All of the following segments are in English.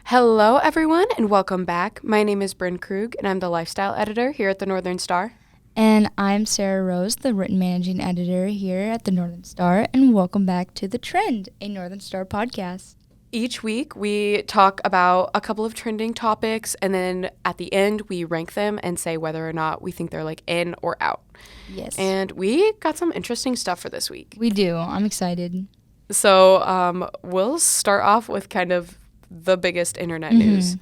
Hello, everyone, and welcome back. My name is Brynn Krug, and I'm the lifestyle editor here at the Northern Star. And I'm Sarah Rose, the written managing editor here at the Northern Star, and welcome back to The Trend, a Northern Star podcast. Each week, we talk about a couple of trending topics, and then at the end, we rank them and say whether or not we think they're like in or out. Yes. And we got some interesting stuff for this week. We do. I'm excited. So we'll start off with kind of the biggest internet news,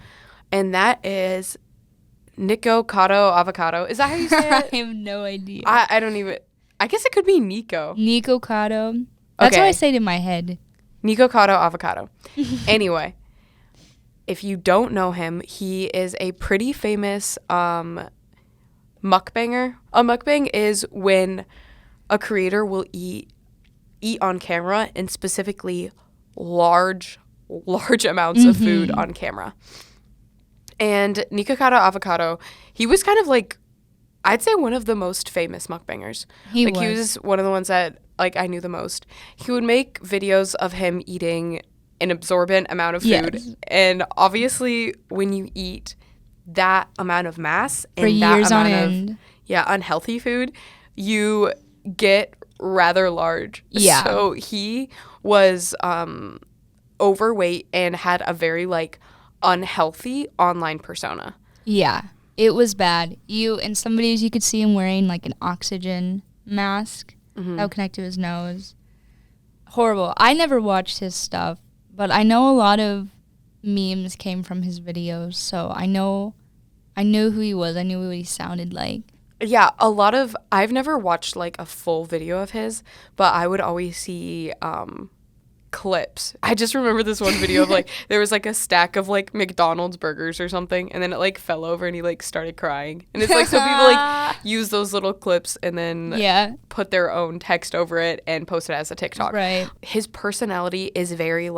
and that is Nikocado Avocado. Is that how you say it? I have no idea. I don't even. I guess it could be Nico. Nikocado. That's what I say it in my head. Nikocado Avocado. Anyway, if you don't know him, he is a pretty famous mukbanger. A mukbang is when a creator will eat on camera, and specifically large amounts of food on camera. And Nikocado Avocado, he was kind of like, I'd say one of the most famous mukbangers. He was one of the ones that I knew the most. He would make videos of him eating an absorbent amount of food. Yes. And obviously when you eat that amount of mass and for that years amount on of end. Unhealthy food, you get rather large. Yeah. So he was overweight and had a very unhealthy online persona. Yeah. It was bad. In some videos you could see him wearing an oxygen mask that would connect to his nose. Horrible. I never watched his stuff, but I know a lot of memes came from his videos, so I knew who he was. I knew what he sounded like. Yeah, I've never watched a full video of his, but I would always see clips. I just remember this one video of there was a stack of McDonald's burgers or something, and then it fell over and he started crying. And it's so people use those little clips and then put their own text over it and post it as a TikTok. Right. His personality is very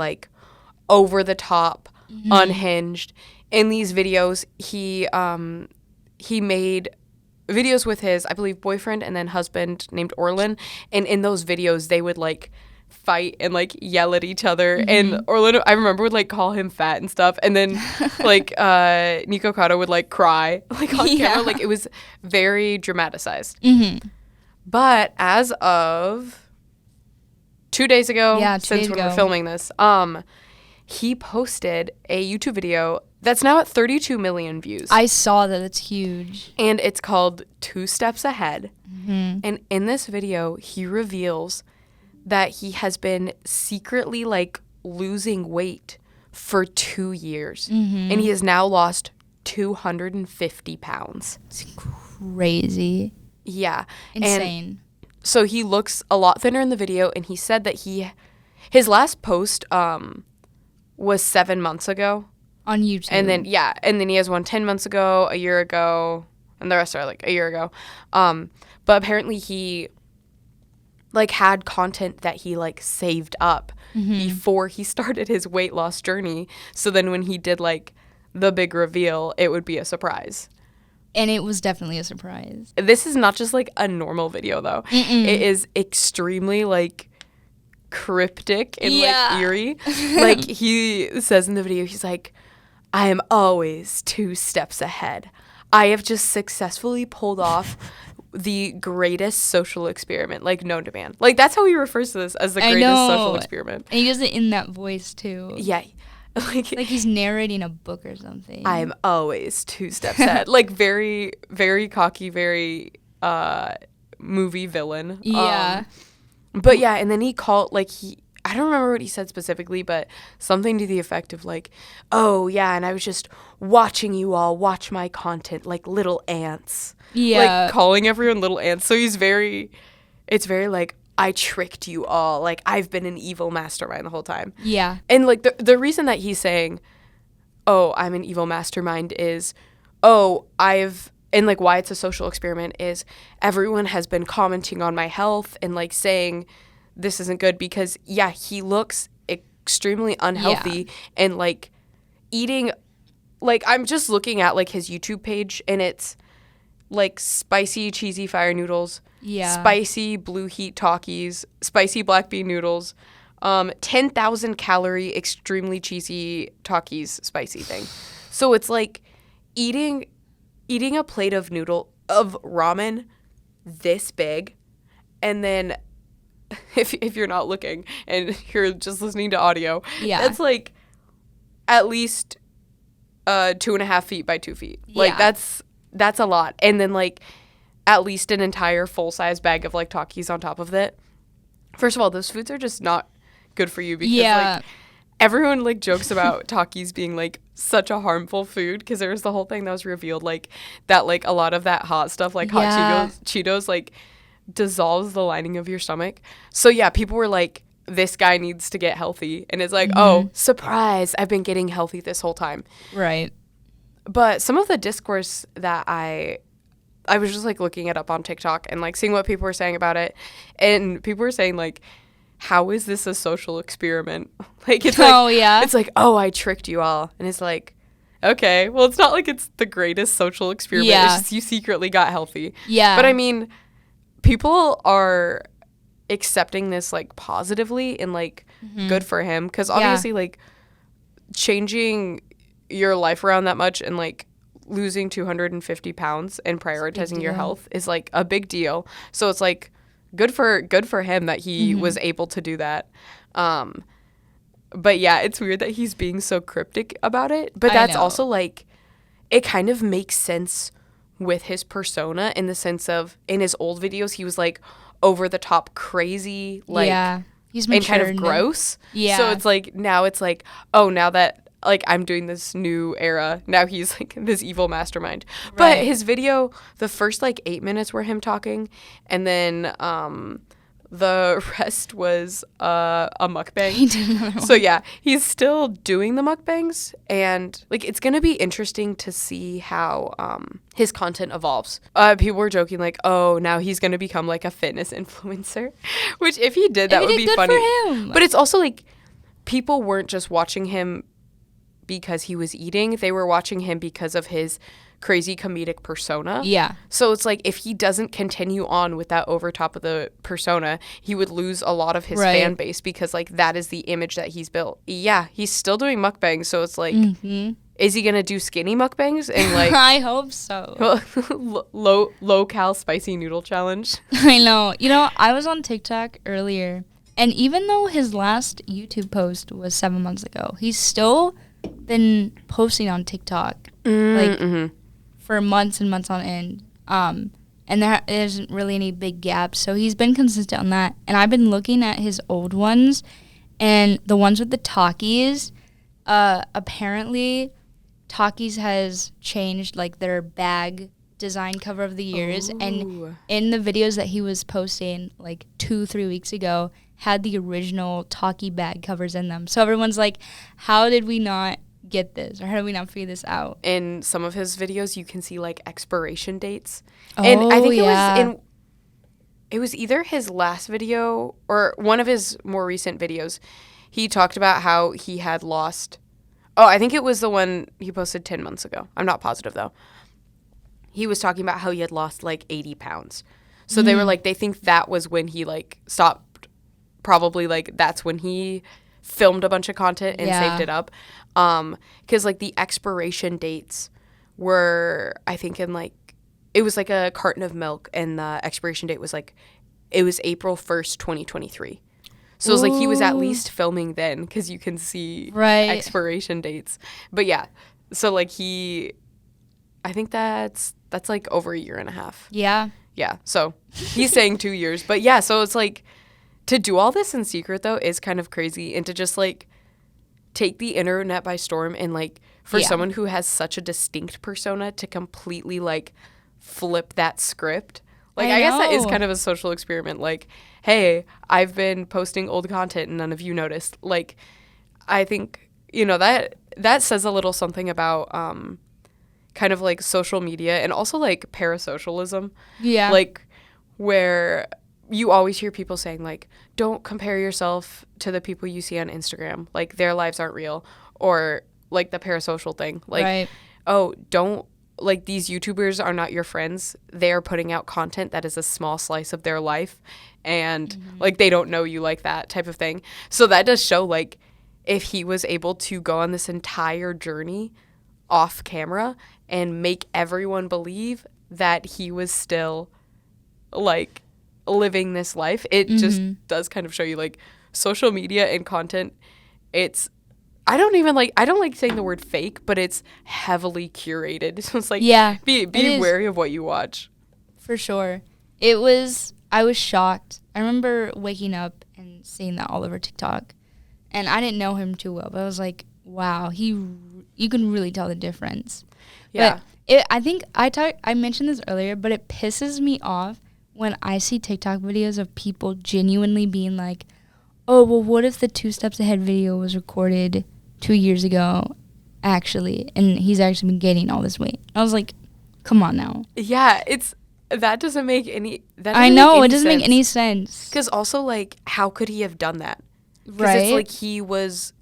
over the top, unhinged. In these videos, he made videos with his, I believe, boyfriend and then husband named Orlin, and in those videos they would fight and yell at each other, and Orlin, I remember, would call him fat and stuff, and then Nikocado would cry on camera. It was very dramatized. But as of 2 days ago, since when we're filming this, he posted a YouTube video that's now at 32 million views. I saw that. It's huge. And it's called 2 Steps Ahead. And in this video, he reveals that he has been secretly losing weight for 2 years. And he has now lost 250 pounds. It's crazy. Yeah. Insane. And so he looks a lot thinner in the video, and he said that his last post was 7 months ago. On YouTube. And then he has one 10 months ago, a year ago, and the rest are a year ago. But apparently he had content that he saved up before he started his weight loss journey. So then when he did the big reveal, it would be a surprise. And it was definitely a surprise. This is not just a normal video though. It is extremely cryptic and eerie. He says in the video, he's I am always 2 steps ahead. I have just successfully pulled off the greatest social experiment known to man. That's how he refers to this, as the greatest social experiment. And he does it in that voice too. Yeah. He's narrating a book or something. I am always 2 steps ahead. Very, very cocky, very movie villain. Yeah. But yeah, and then he called I don't remember what he said specifically, but something to the effect of oh yeah, and I was just watching you all watch my content like little ants. Yeah. Calling everyone little ants. So it's very I tricked you all. I've been an evil mastermind the whole time. Yeah. And the reason that he's saying, oh, I'm an evil mastermind is, and why it's a social experiment is everyone has been commenting on my health and saying this isn't good because he looks extremely unhealthy and eating I'm just looking at his YouTube page, and it's spicy cheesy fire noodles, spicy blue heat Takis, spicy black bean noodles, 10,000 calorie, extremely cheesy Takis spicy thing. So it's like eating a plate of ramen this big, and then if you're not looking and you're just listening to audio, it's like at least 2.5 feet by 2 feet. Like that's a lot. And then like at least an entire full-size bag of like Takis on top of it. First of all, those foods are just not good for you because like everyone like jokes about Takis being like such a harmful food because there was the whole thing that was revealed like that like a lot of that hot stuff like hot Cheetos like dissolves the lining of your stomach. So yeah, people were like, this guy needs to get healthy, and it's like, oh, surprise, I've been getting healthy this whole time. Right. But some of the discourse that I was just like looking it up on TikTok and like seeing what people were saying about it, and people were saying like, how is this a social experiment? Like it's it's like, oh, I tricked you all, and it's like, okay, well, it's not like it's the greatest social experiment. It's just you secretly got healthy. But I mean, people are accepting this like positively and like good for him, because obviously like changing your life around that much and like losing 250 pounds and prioritizing your health is like a big deal. So it's like good for him that he was able to do that. But yeah, it's weird that he's being so cryptic about it, but that's also like, it kind of makes sense with his persona, in the sense of in his old videos he was like over the top crazy, like he's and kind of gross. So it's like now it's like, oh, now that like I'm doing this new era, now he's like this evil mastermind. But his video, the first like 8 minutes were him talking, and then the rest was a mukbang. He did another one. So yeah, he's still doing the mukbangs, and like it's gonna be interesting to see how his content evolves. People were joking like, oh, now he's gonna become like a fitness influencer, which if he did, that would be funny. For him. But it's also like people weren't just watching him because he was eating; they were watching him because of his crazy comedic persona. So it's like if he doesn't continue on with that over top of the persona, he would lose a lot of his fan base, because like that is the image that he's built. Yeah, he's still doing mukbangs, so it's like, is he gonna do skinny mukbangs and like I hope so. low cal spicy noodle challenge? I know. You know, I was on TikTok earlier, and even though his last YouTube post was 7 months ago, he's still been posting on TikTok like for months and months on end, and there isn't really any big gaps, so he's been consistent on that. And I've been looking at his old ones, and the ones with the Takis, apparently Takis has changed like their bag design cover of the years. Ooh. And in the videos that he was posting like 2-3 weeks ago had the original Taki bag covers in them. So everyone's like, how did we not get this, or how did we not figure this out? In some of his videos you can see like expiration dates, and I think it was either his last video or one of his more recent videos, he talked about how he had lost, I think it was the one he posted 10 months ago, I'm not positive though. He was talking about how he had lost like 80 pounds, so they were like, they think that was when he like stopped, probably like that's when he filmed a bunch of content and saved it up. Because like the expiration dates were, I think in like, it was like a carton of milk, and the expiration date was like, it was April 1st, 2023. So it was like he was at least filming then, because you can see expiration dates. But yeah, so like I think that's like over a year and a half. Yeah, so he's saying 2 years. But yeah, so it's like, to do all this in secret though is kind of crazy, and to just like take the internet by storm, and like for someone who has such a distinct persona to completely like flip that script. Like I guess that is kind of a social experiment. Like, hey, I've been posting old content and none of you noticed. Like, I think, you know, that says a little something about kind of like social media, and also like parasocialism. Yeah. Like where you always hear people saying like, don't compare yourself to the people you see on Instagram. Like their lives aren't real. Or like the parasocial thing. Like, oh, don't like, these YouTubers are not your friends. They are putting out content that is a small slice of their life, and like, they don't know you like that type of thing. So that does show, like, if he was able to go on this entire journey off camera and make everyone believe that he was still, like, living this life, it just does kind of show you, like, social media and content, it's, I don't like saying the word fake, but it's heavily curated. So it's like, be wary of what you watch. For sure. I was shocked. I remember waking up and seeing that all over TikTok, and I didn't know him too well, but I was like, wow, you can really tell the difference. Yeah. But I think I mentioned this earlier, but it pisses me off when I see TikTok videos of people genuinely being like, oh, well, what if the 2 Steps Ahead video was recorded 2 years ago, actually, and he's actually been gaining all this weight? I was like, come on now. Yeah, that doesn't make any sense. I know, it doesn't make any sense. Because also, like, how could he have done that? Right. Because it's like he was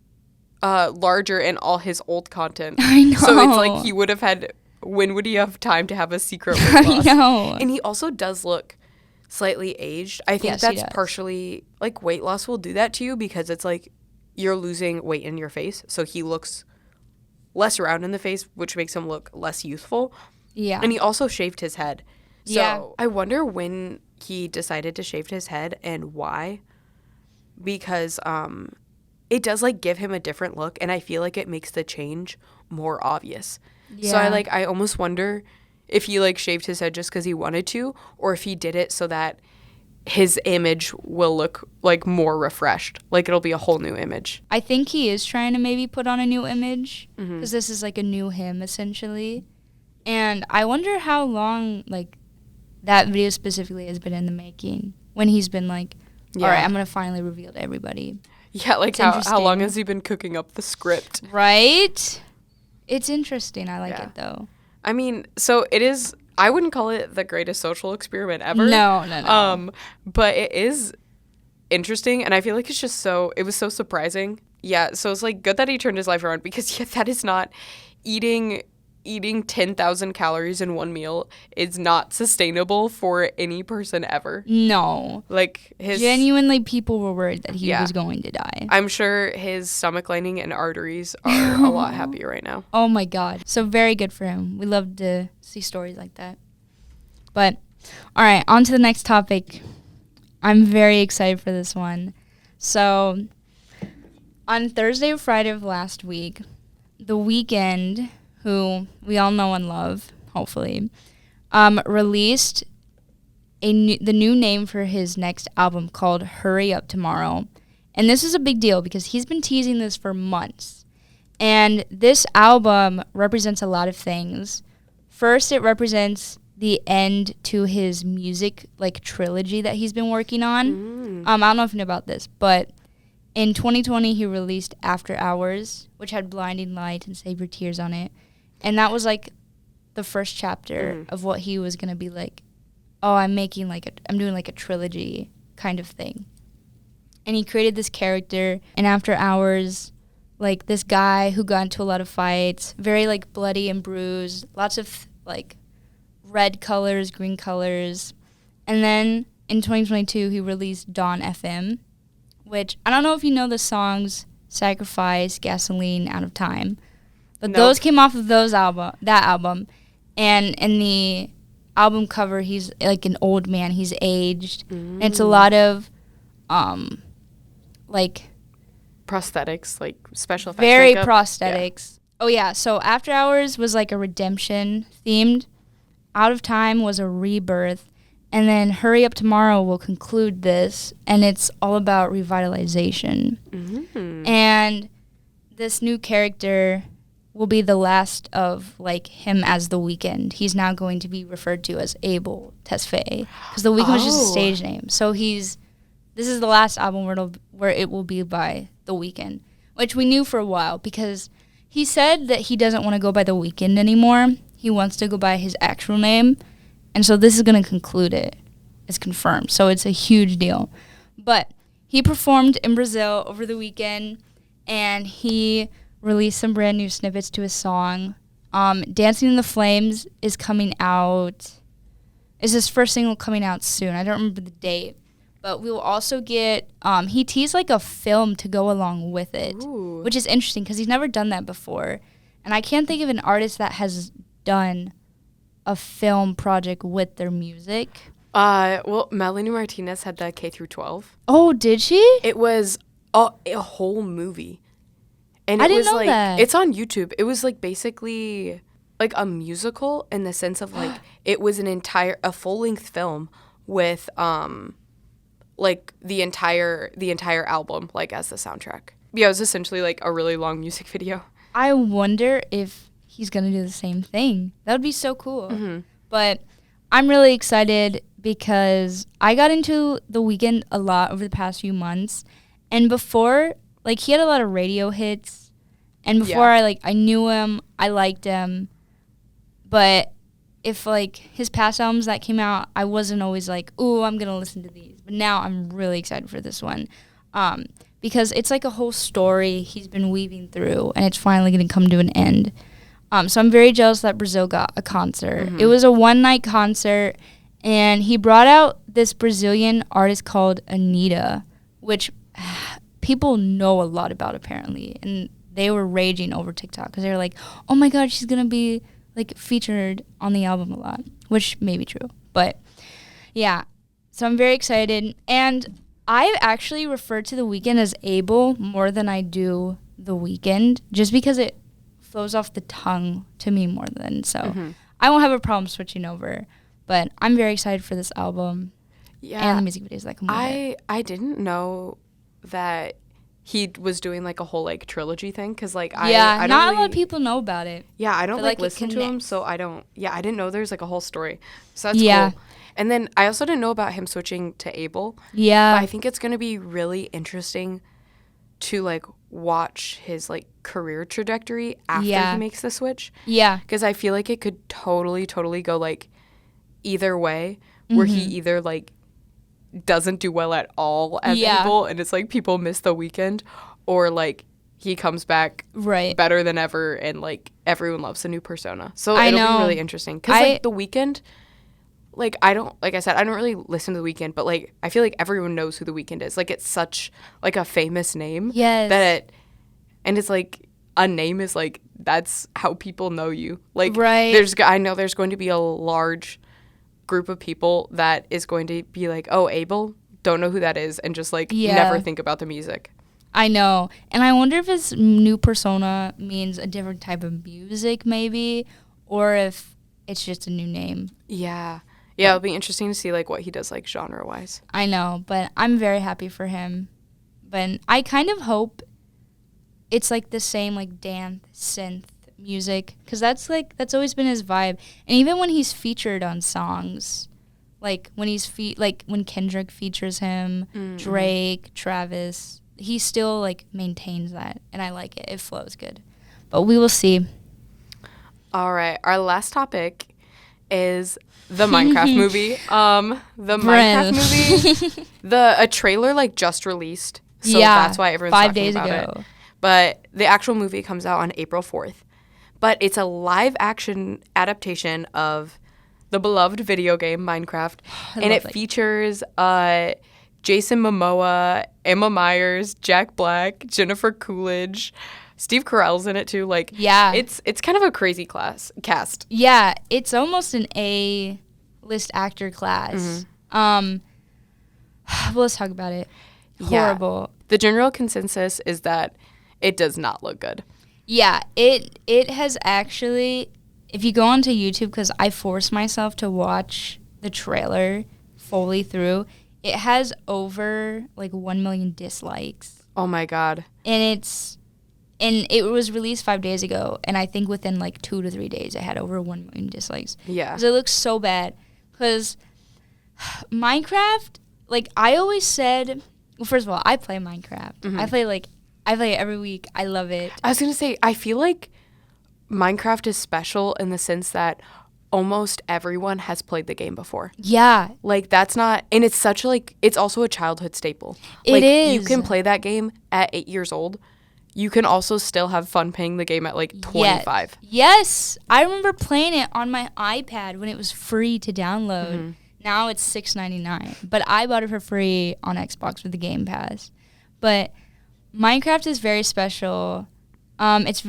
larger in all his old content. I know. So it's like he would have had, when would he have time to have a secret weight loss? I know. And he also does look slightly aged. I think that's partially, like, weight loss will do that to you because it's like you're losing weight in your face. So he looks less round in the face, which makes him look less youthful. Yeah. And he also shaved his head. So yeah. I wonder when he decided to shave his head and why. Because it does, like, give him a different look, and I feel like it makes the change more obvious. Yeah. So I almost wonder if he, like, shaved his head just because he wanted to, or if he did it so that his image will look, like, more refreshed. Like, it'll be a whole new image. I think he is trying to maybe put on a new image, because this is, like, a new him, essentially. And I wonder how long, like, that video specifically has been in the making, when he's been like, all right, I'm going to finally reveal to everybody. Yeah, like, how long has he been cooking up the script? Right? It's interesting. I like it, though. I mean, so it is, I wouldn't call it the greatest social experiment ever. No. But it is interesting, and I feel like it was so surprising. Yeah, so it's, like, good that he turned his life around, because, that is not, eating 10,000 calories in one meal is not sustainable for any person ever. No. Like, genuinely, people were worried that he was going to die. I'm sure his stomach lining and arteries are a lot happier right now. Oh my God. So very good for him. We love to see stories like that. But, all right, on to the next topic. I'm very excited for this one. So, on Thursday or Friday of last week, The Weeknd, who we all know and love, hopefully, released the new name for his next album called Hurry Up Tomorrow. And this is a big deal because he's been teasing this for months. And this album represents a lot of things. First, it represents the end to his music, like, trilogy that he's been working on. I don't know if you know about this, but in 2020, he released After Hours, which had Blinding Light and Save Your Tears on it. And that was, like, the first chapter of what he was going to be like, oh, I'm doing, like, a trilogy kind of thing. And he created this character in After Hours, like, this guy who got into a lot of fights, very, like, bloody and bruised, lots of, like, red colors, green colors. And then in 2022, he released Dawn FM, which I don't know if you know the songs Sacrifice, Gasoline, Out of Time. But those came off of that album. And in the album cover, he's like an old man. He's aged. And it's a lot of, like... prosthetics, like special effects. Very prosthetics. Yeah. Oh, yeah. So After Hours was like a redemption themed. Out of Time was a rebirth. And then Hurry Up Tomorrow will conclude this. And it's all about revitalization. And this new character will be the last of, like, him as The Weeknd. He's now going to be referred to as Abel Tesfaye, because The Weeknd was just a stage name. So this is the last album where it will be by The Weeknd, which we knew for a while, because he said that he doesn't want to go by The Weeknd anymore. He wants to go by his actual name, and so this is going to conclude it. It's confirmed, so it's a huge deal. But he performed in Brazil over the weekend, and he released some brand new snippets to his song. Dancing in the Flames is coming out. Is his first single coming out soon? I don't remember the date. But we will also get, he teased like a film to go along with it, Ooh. which is interesting because he's never done that before. And I can't think of an artist that has done a film project with their music. Well, Melanie Martinez had the K through 12. Oh, did she? It was a whole movie. And I it didn't was know like, that. it's on YouTube. It was like basically like a musical in the sense of like, it was a full-length film with, like the entire album like as the soundtrack. Yeah, it was essentially like a really long music video. I wonder if he's going to do the same thing. That would be so cool. Mm-hmm. But I'm really excited because I got into The Weeknd a lot over the past few months. And before, like, he had a lot of radio hits. And before I knew him, I liked him. But if, like, his past albums that came out, I wasn't always like, ooh, I'm going to listen to these. But now I'm really excited for this one. Because it's like a whole story he's been weaving through, and it's finally going to come to an end. So I'm very jealous that Brazil got a concert. Mm-hmm. It was a one-night concert, and he brought out this Brazilian artist called Anitta, which people know a lot about apparently. And they were raging over TikTok because they were like, oh my God, she's going to be like featured on the album a lot, which may be true. But yeah, so I'm very excited. And I actually refer to The Weeknd as Abel more than I do The Weeknd, just because it flows off the tongue to me more than so. Mm-hmm. I won't have a problem switching over, but I'm very excited for this album and the music videos that come with it. I didn't know that he was doing like a whole like trilogy thing because like I don't not really, a lot of people know about it. Yeah, I don't like listen to him, so I don't. Yeah, I didn't know there's like a whole story. So that's cool. And then I also didn't know about him switching to Abel. Yeah. But I think it's going to be really interesting to like watch his like career trajectory after he makes the switch. Yeah. Because I feel like it could totally go like either way, where he either like doesn't do well at all as Abel and it's like people miss The Weeknd, or like he comes back better than ever and like everyone loves the new persona. So it'll be really interesting. Because like The Weeknd, like I don't really listen to The Weeknd, but like I feel like everyone knows who The Weeknd is. Like it's such like a famous name. Yes. And it's like a name is like that's how people know you. Like I know there's going to be a large group of people that is going to be like, oh, Abel, don't know who that is, and just like never think about the music. I know. And I wonder if his new persona means a different type of music maybe, or if it's just a new name. Yeah, it'll be interesting to see like what he does like genre wise. I know, but I'm very happy for him. But I kind of hope it's like the same like dance synth music, because that's always been his vibe. And even when he's featured on songs, like when when Kendrick features him, Drake, Travis, he still like maintains that, and I like it. It flows good. But we will see. All right, our last topic is the Minecraft movie. The Brynn. Minecraft movie, a trailer like just released, so that's why everyone's 5 talking days about ago. it. But the actual movie comes out on April 4th. But it's a live-action adaptation of the beloved video game Minecraft, and it features Jason Momoa, Emma Myers, Jack Black, Jennifer Coolidge, Steve Carell's in it too. Like, it's kind of a crazy cast. Yeah, it's almost an A-list actor class. Well, let's talk about it. Horrible. Yeah. The general consensus is that it does not look good. Yeah, it has actually, if you go onto YouTube, because I force myself to watch the trailer fully through, it has over like 1 million dislikes. Oh my God. And it was released 5 days ago, and I think within like 2 to 3 days it had over 1 million dislikes. Yeah. Because it looks so bad. Because Minecraft, like I always said, well, first of all, I play Minecraft. Mm-hmm. I play it every week. I love it. I was going to say, I feel like Minecraft is special in the sense that almost everyone has played the game before. Yeah. Like, that's not... And it's such, like... It's also a childhood staple. It is. You can play that game at 8 years old. you can also still have fun playing the game at like $25. Yes. I remember playing it on my iPad when it was free to download. Mm-hmm. Now it's $6.99. But I bought it for free on Xbox with the Game Pass. But Minecraft is very special. It's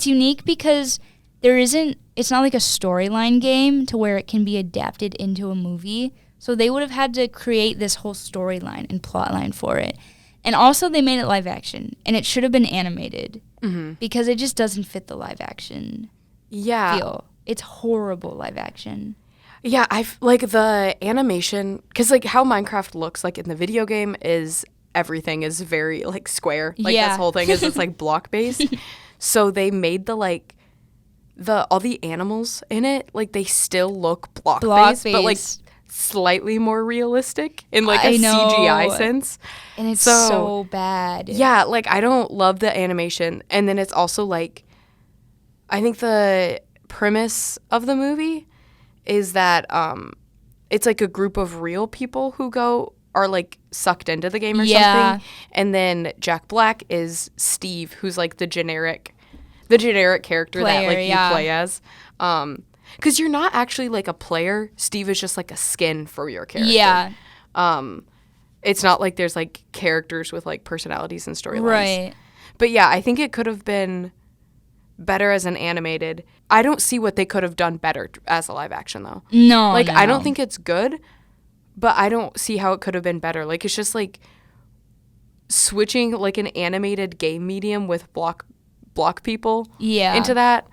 unique because it's not like a storyline game to where it can be adapted into a movie. So they would have had to create this whole storyline and plotline for it. And also they made it live action, and it should have been animated because it just doesn't fit the live action feel. It's horrible live action. Yeah, like the animation, because like how Minecraft looks like in the video game is everything is very like square. Like this whole thing is it's like block based. So they made all the animals in it, like they still look block based, but like slightly more realistic in like a CGI sense. And it's so bad. Yeah, like I don't love the animation. And then it's also like, I think the premise of the movie is that it's like a group of real people who are like sucked into the game or something. And then Jack Black is Steve, who's like the generic character that like you play as. Because you're not actually like a player. Steve is just like a skin for your character. Yeah. It's not like there's like characters with like personalities and storylines. Right. But yeah, I think it could have been better as an animated. I don't see what they could have done better as a live action though. No. Like I don't think it's good, but I don't see how it could have been better. Like it's just like switching like an animated game medium with block people into that.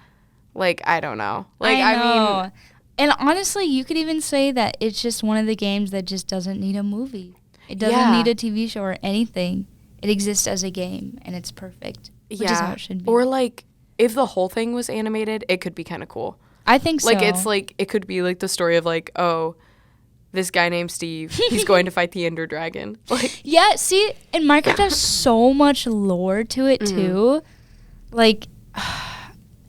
Like, I don't know. Like, I mean... And honestly, you could even say that it's just one of the games that just doesn't need a movie. It doesn't need a TV show or anything. It exists as a game, and it's perfect. Which is how it should be. Or, like, if the whole thing was animated, it could be kind of cool. I think so. Like, it's like, it could be like the story of, like, oh, this guy named Steve, he's going to fight the Ender Dragon. Like, yeah, see, and Minecraft has so much lore to it, too. Like...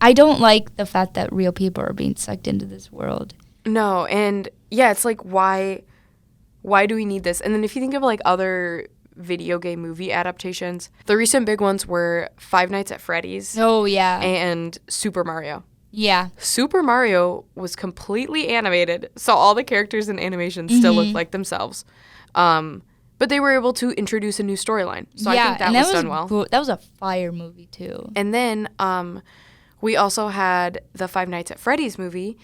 I don't like the fact that real people are being sucked into this world. No, and yeah, it's like why do we need this? And then if you think of like other video game movie adaptations, the recent big ones were Five Nights at Freddy's. Oh, yeah. And Super Mario. Yeah. Super Mario was completely animated, so all the characters and animations still look like themselves. But they were able to introduce a new storyline. So I think that was done well. That was a fire movie too. And then we also had the Five Nights at Freddy's movie,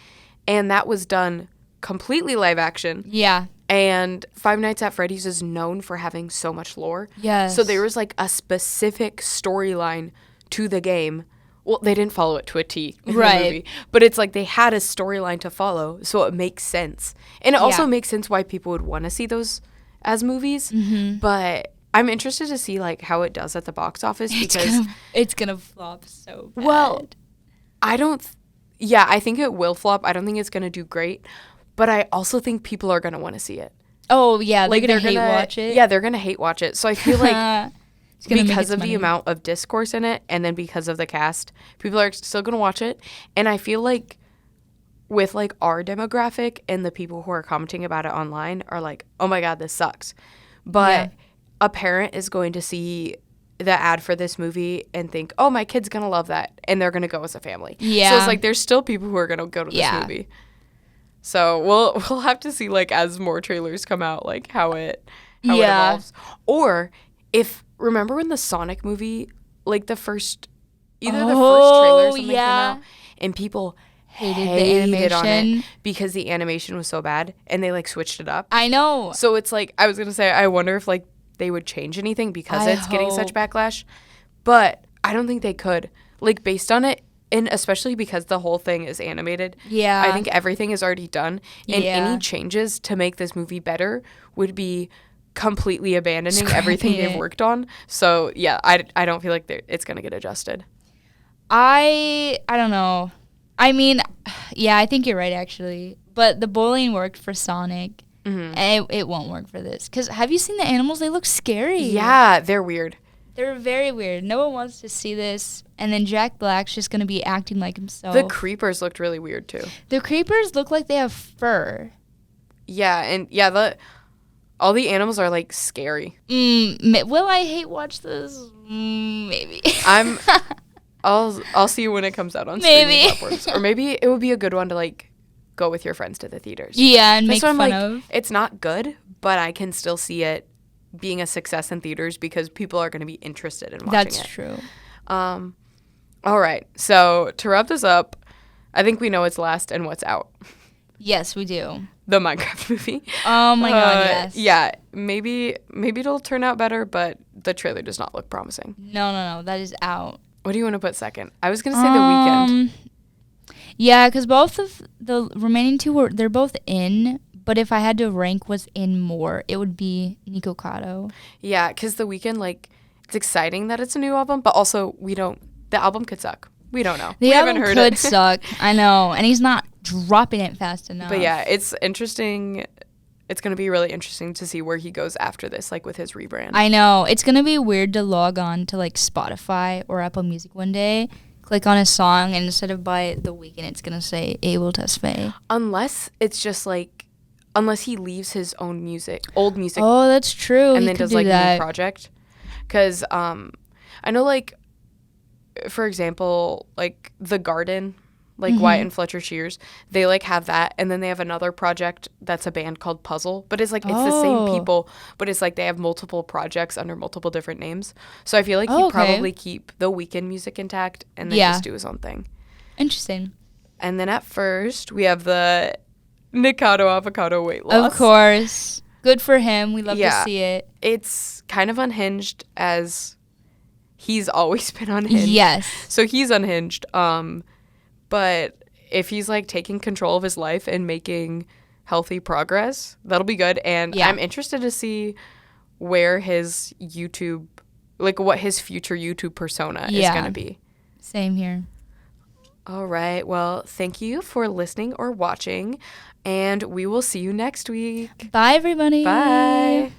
and that was done completely live action. Yeah. And Five Nights at Freddy's is known for having so much lore. Yes. So there was like a specific storyline to the game. Well, they didn't follow it to a T in the movie, but it's like they had a storyline to follow, so it makes sense. And it also makes sense why people would want to see those as movies. But I'm interested to see like how it does at the box office because it's gonna flop so bad. Well, I think it will flop. I don't think it's going to do great, but I also think people are going to want to see it. Oh, yeah, like they're going to hate watch it. Yeah, they're going to hate watch it. So I feel like because of the amount of discourse in it and then because of the cast, people are still going to watch it. And I feel like with like our demographic and the people who are commenting about it online are like, oh my God, this sucks. But a parent is going to see the ad for this movie and think, oh, my kid's gonna love that, and they're gonna go as a family. So it's like there's still people who are gonna go to this movie. So we'll have to see like as more trailers come out, like how it evolves. Or remember when the Sonic movie, like the first trailer or something came out, and people hated the animation on it because the animation was so bad, and they like switched it up. I know. So it's like I was gonna say, I wonder if like they would change anything because it's getting such backlash. But I don't think they could. Like, based on it, and especially because the whole thing is animated, I think everything is already done. And any changes to make this movie better would be completely abandoning everything they've worked on. So, yeah, I don't feel like it's going to get adjusted. I don't know. I mean, yeah, I think you're right, actually. But the bullying worked for Sonic. And it won't work for this. Because have you seen the animals? They look scary. Yeah, they're weird. They're very weird. No one wants to see this. And then Jack Black's just going to be acting like himself. The creepers looked really weird, too. The creepers look like they have fur. Yeah, and all the animals are, like, scary. Will I hate watch this? Maybe. I'll see you when it comes out on streaming platforms. Or maybe it would be a good one to like go with your friends to the theaters. Yeah, and This make one, fun like, of. It's not good, but I can still see it being a success in theaters because people are going to be interested in watching That's it. true. All right. So to wrap this up, I think we know what's last and what's out. Yes, we do. The Minecraft movie. Oh my god, yes. Yeah, maybe it'll turn out better, but the trailer does not look promising. No, that is out. What do you want to put second? I was going to say The Weeknd. Yeah, because both of the remaining two they're both in, but if I had to rank what's in more, it would be Nikocado. Yeah, because The Weeknd, like, it's exciting that it's a new album, but also the album could suck. We don't know. The we album haven't heard could it. suck. I know, and he's not dropping it fast enough. But yeah, it's interesting. It's going to be really interesting to see where he goes after this, like with his rebrand. I know. It's going to be weird to log on to like Spotify or Apple Music one day, click on a song, and instead of by The Weeknd, it's going to say Able Tesfaye. Unless it's just like, unless he leaves his own old music. Oh, that's true. And then does like a new project. Because I know like, for example, like The Garden, like Wyatt and Fletcher Shears, they like have that, and then they have another project that's a band called Puzzle, but it's like it's the same people, but it's like they have multiple projects under multiple different names. So I feel like he'd probably keep the Weeknd music intact and then just do his own thing. Interesting. And then at first we have the Nikocado Avocado weight loss. Of course. Good for him. We love to see it. It's kind of unhinged, as he's always been unhinged. Yes. So he's unhinged. But if he's like taking control of his life and making healthy progress, that'll be good. And I'm interested to see where his YouTube, like what his future YouTube persona is going to be. Same here. All right. Well, thank you for listening or watching, and we will see you next week. Bye, everybody. Bye.